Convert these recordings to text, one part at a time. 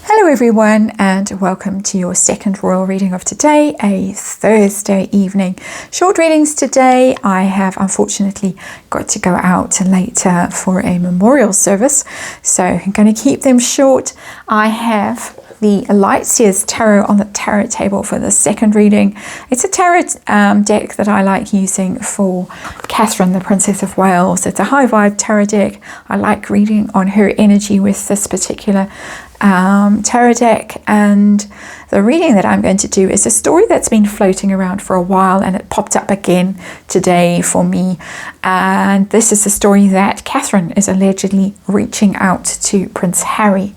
Hello everyone, and welcome to your second royal reading of today, a Thursday evening. Short readings today. I have unfortunately got to go out later for a memorial service, so I'm going to keep them short. I have the Lightseers Tarot on the tarot table for the second reading. It's a tarot deck that I like using for Catherine, the Princess of Wales. It's a high vibe tarot deck. I like reading on her energy with this particular tarot deck, and the reading that I'm going to do is a story that's been floating around for a while, and it popped up again today for me. And this is a story that Catherine is allegedly reaching out to Prince Harry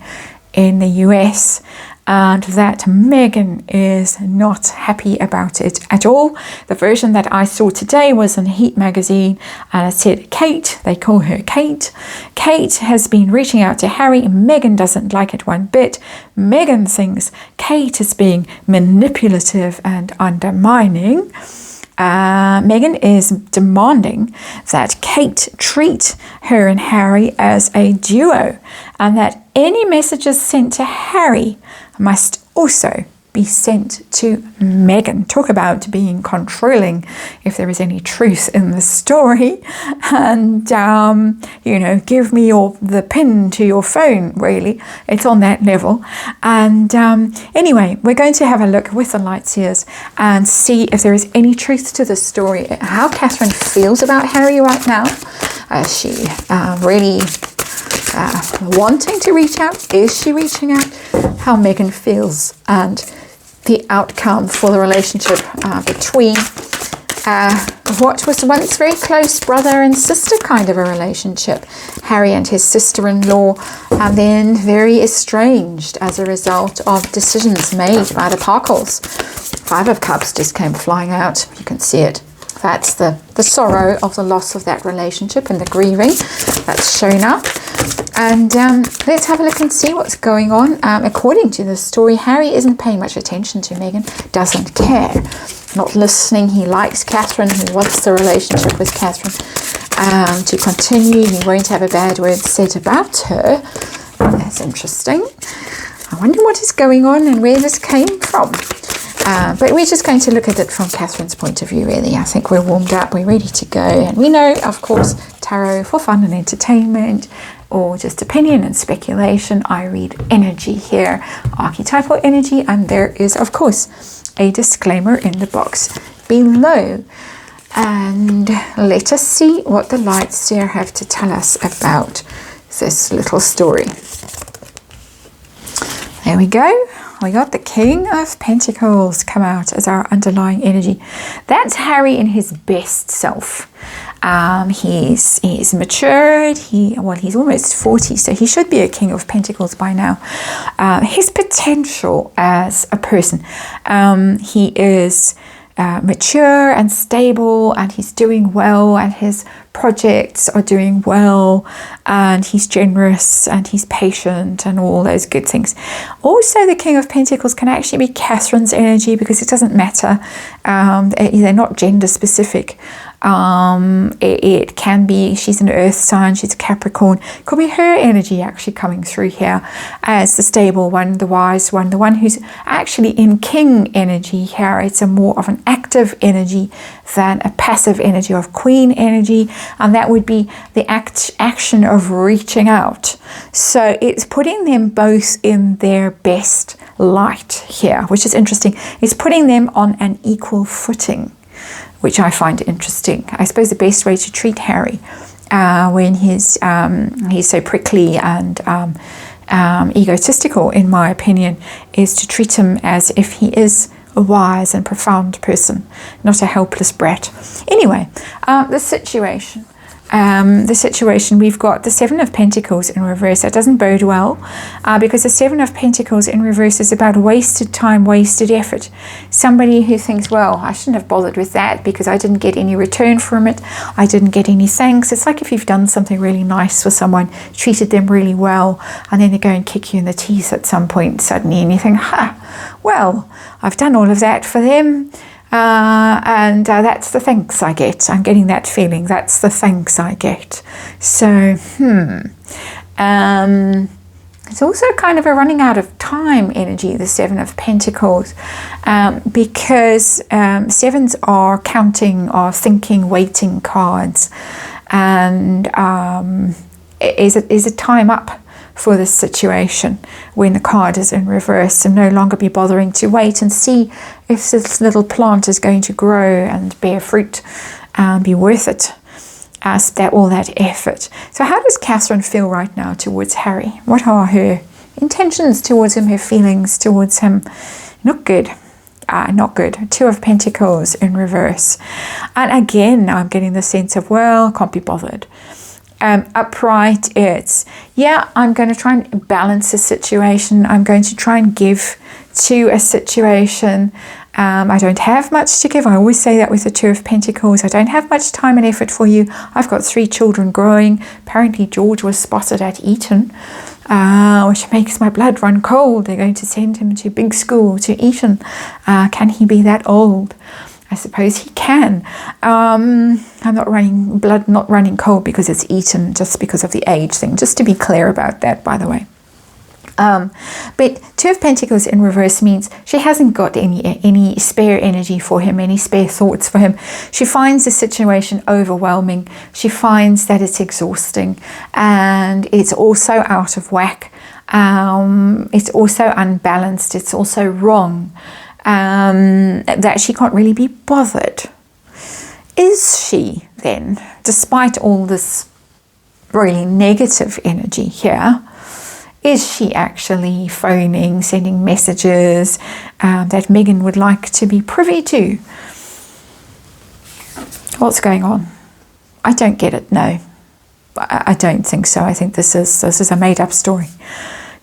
in the US, and that Meghan is not happy about it at all. The version that I saw today was in Heat magazine, and it said Kate, they call her Kate. Kate has been reaching out to Harry. Meghan doesn't like it one bit. Meghan thinks Kate is being manipulative and undermining. Meghan is demanding that Kate treat her and Harry as a duo, and that any messages sent to Harry must also be sent to Meghan. Talk about being controlling, if there is any truth in the story. And give me the pin to your phone, really. It's on that level. And anyway, we're going to have a look with the Lightseers and see if there is any truth to the story, how Catherine feels about Harry right now. Is she really wanting to reach out? Is she reaching out? How Meghan feels, and the outcome for the relationship between what was once very close brother and sister kind of a relationship, Harry and his sister-in-law, and then very estranged as a result of decisions made by the Parkles. Five of Cups just came flying out. You can see it. That's the sorrow of the loss of that relationship and the grieving that's shown up. And let's have a look and see what's going on. According to the story, Harry isn't paying much attention to Meghan, doesn't care, not listening. He likes Catherine, he wants the relationship with Catherine to continue. He won't have a bad word said about her. That's interesting. I wonder what is going on and where this came from. But we're just going to look at it from Catherine's point of view, really. I think we're warmed up, we're ready to go. And we know, of course, tarot for fun and entertainment, or just opinion and speculation. I read energy here, archetypal energy, and there is, of course, a disclaimer in the box below. And let us see what the Lightseer have to tell us about this little story. There we go. We got the King of Pentacles come out as our underlying energy. That's Harry in his best self. He's matured. He's almost 40, so he should be a King of Pentacles by now. His potential as a person. He is mature and stable, and he's doing well, and his projects are doing well, and he's generous and he's patient and all those good things. Also, the King of Pentacles can actually be Catherine's energy, because it doesn't matter. They're not gender specific. It can be, she's an earth sign, she's a Capricorn. Could be her energy actually coming through here as the stable one, the wise one, the one who's actually in king energy here. It's a more of an active energy than a passive energy of queen energy, and that would be the action of reaching out. So it's putting them both in their best light here, which is interesting. It's putting them on an equal footing, which I find interesting. I suppose the best way to treat Harry when he's so prickly and egotistical, in my opinion, is to treat him as if he is a wise and profound person, not a helpless brat. Anyway, the situation, we've got the Seven of Pentacles in reverse. That doesn't bode well, because the Seven of Pentacles in reverse is about wasted time, wasted effort. Somebody who thinks, well, I shouldn't have bothered with that because I didn't get any return from it. I didn't get any thanks. It's like if you've done something really nice for someone, treated them really well, and then they go and kick you in the teeth at some point suddenly, and you think, well, I've done all of that for them. And that's the thanks I get. I'm getting that feeling. That's the thanks I get. So, It's also kind of a running out of time energy, the Seven of Pentacles, because sevens are counting, are thinking, waiting cards. And is it time up for this situation when the card is in reverse, and no longer be bothering to wait and see if this little plant is going to grow and bear fruit and be worth it? All that effort. So how does Catherine feel right now towards Harry? What are her intentions towards him, her feelings towards him? Not good. Not good. Two of Pentacles in reverse. And again, I'm getting the sense of, well, can't be bothered. Upright, it's, yeah, I'm going to try and balance a situation. I'm going to try and give to a situation. I don't have much to give. I always say that with the Two of Pentacles. I don't have much time and effort for you. I've got 3 children growing. Apparently George was spotted at Eton, which makes my blood run cold. They're going to send him to big school, to Eton. Can he be that old? I suppose he can. I'm not running cold because it's Eton, just because of the age thing. Just to be clear about that, by the way. But Two of Pentacles in reverse means she hasn't got any spare energy for him, any spare thoughts for him. She finds the situation overwhelming. She finds that it's exhausting, and it's also out of whack. It's also unbalanced. It's also wrong. That she can't really be bothered. Is she then, despite all this really negative energy here, is she actually phoning, sending messages that Meghan would like to be privy to? What's going on? I don't get it, no. I don't think so. I think this is a made-up story.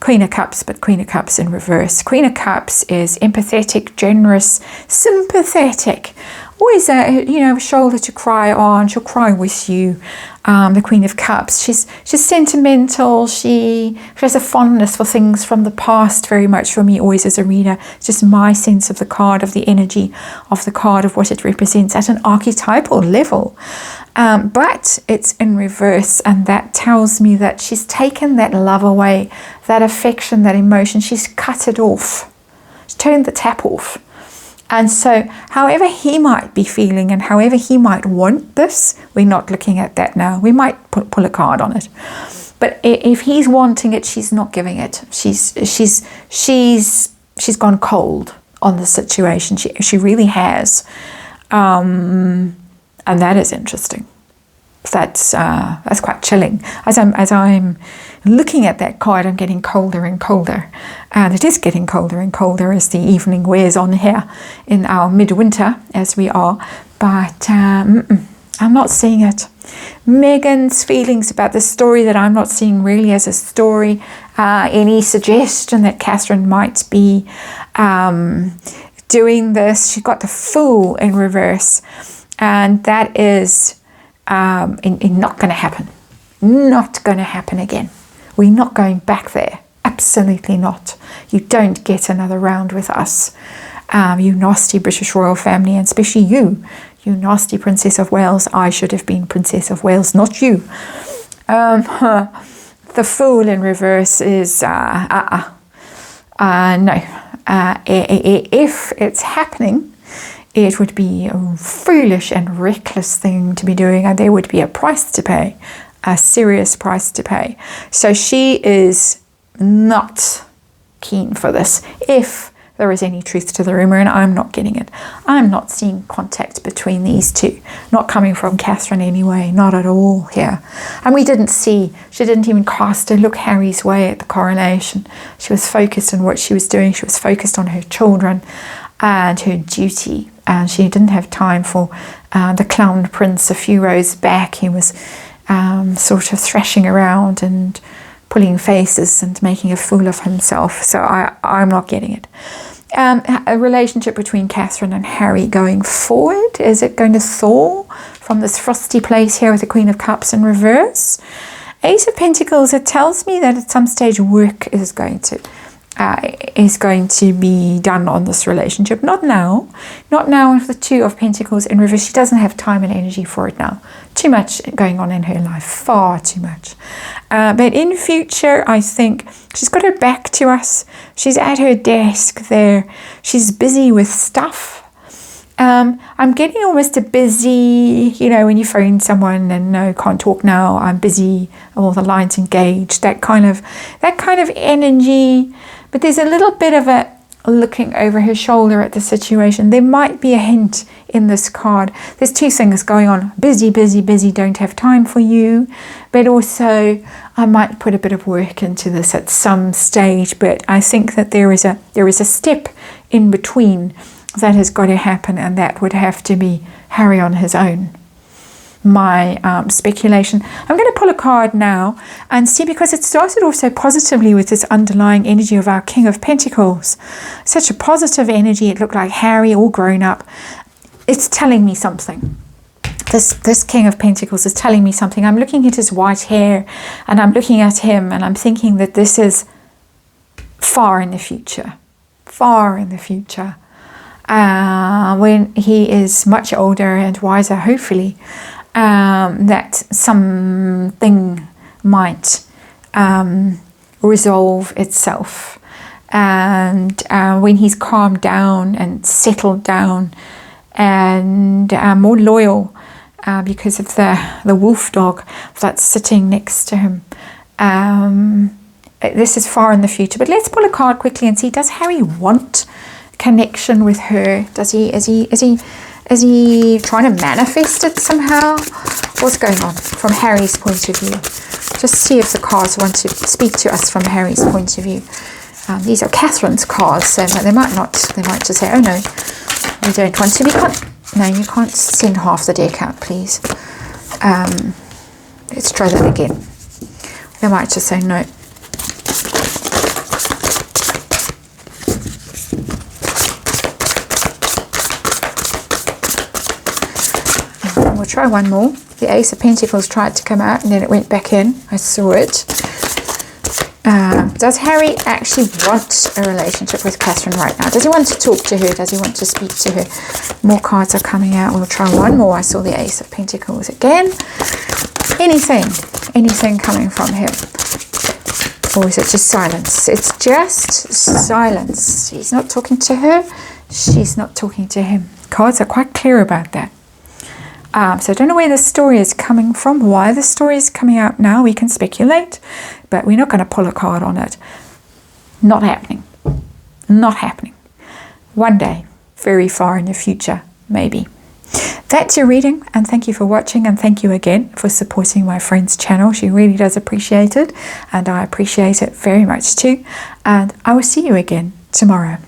Queen of Cups, but Queen of Cups in reverse. Queen of Cups is empathetic, generous, sympathetic. Always a shoulder to cry on. She'll cry with you. The Queen of Cups. She's sentimental. She has a fondness for things from the past, very much for me, always as a reader. It's just my sense of the card, of the energy of the card, of what it represents at an archetypal level. But it's in reverse, and that tells me that she's taken that love away, that affection, that emotion. She's cut it off. She's turned the tap off. And so however he might be feeling and however he might want this, we're not looking at that now. We might pull a card on it. But if he's wanting it, she's not giving it. She's gone cold on the situation. She really has. And that is interesting. That's quite chilling. As I'm looking at that card, I'm getting colder and colder, and it is getting colder and colder as the evening wears on here in our midwinter as we are. But I'm not seeing it. Meghan's feelings about the story that I'm not seeing really as a story. Any suggestion that Catherine might be doing this? She got the Fool in reverse, and that is not going to happen. Not going to happen again. We're not going back there. Absolutely not. You don't get another round with us. You nasty British royal family, and especially you nasty Princess of Wales. I should have been Princess of Wales, not you. The Fool in reverse is no. If it's happening, it would be a foolish and reckless thing to be doing, and there would be a price to pay, a serious price to pay. So she is not keen for this, if there is any truth to the rumor, and I'm not getting it. I'm not seeing contact between these two, not coming from Catherine anyway, not at all here. And she didn't even cast a look Harry's way at the coronation. She was focused on what she was doing. She was focused on her children and her duty, and she didn't have time for the clown prince a few rows back. He was sort of thrashing around and pulling faces and making a fool of himself. So I'm not getting it. A relationship between Catherine and Harry going forward, is it going to thaw from this frosty place here with the Queen of Cups in reverse? Ace of Pentacles, it tells me that at some stage work is going to is going to be done on this relationship. Not now with the Two of Pentacles in reverse. She doesn't have time and energy for it now. Too much going on in her life, far too much. But in future, I think she's got her back to us. She's at her desk there. She's busy with stuff. I'm getting almost a busy, when you phone someone and no, can't talk now, I'm busy, all the lines engaged, that kind of energy. But there's a little bit of a looking over her shoulder at the situation. There might be a hint in this card. There's two things going on. Busy, busy, busy, don't have time for you. But also, I might put a bit of work into this at some stage. But I think that there is a step in between that has got to happen, and that would have to be Harry on his own. My speculation. I'm going to pull a card now and see, because it started off so positively with this underlying energy of our King of Pentacles. Such a positive energy. It looked like Harry all grown up. It's telling me something. This King of Pentacles is telling me something. I'm looking at his white hair and I'm looking at him and I'm thinking that this is far in the future. Far in the future. When he is much older and wiser, hopefully, that something might resolve itself. And when he's calmed down and settled down and more loyal because of the wolf dog that's sitting next to him. This is far in the future. But let's pull a card quickly and see, does Harry want connection with her? Is he trying to manifest it somehow? What's going on from Harry's point of view? Just see if the cards want to speak to us from Harry's point of view. These are Catherine's cards, so they might not. They might just say, "Oh no, we don't want to be." No, you can't send half the deck out, please. Let's try that again. They might just say no. We'll try one more. The Ace of Pentacles tried to come out and then it went back in. I saw it. Does Harry actually want a relationship with Catherine right now? Does he want to talk to her? Does he want to speak to her? More cards are coming out. We'll try one more. I saw the Ace of Pentacles again. Anything coming from him? Or is it just silence? It's just silence. He's not talking to her. She's not talking to him. Cards are quite clear about that. So I don't know where the story is coming from, why the story is coming out now. We can speculate, but we're not going to pull a card on it. Not happening. Not happening. One day, very far in the future, maybe. That's your reading, and thank you for watching, and thank you again for supporting my friend's channel. She really does appreciate it, and I appreciate it very much too. And I will see you again tomorrow.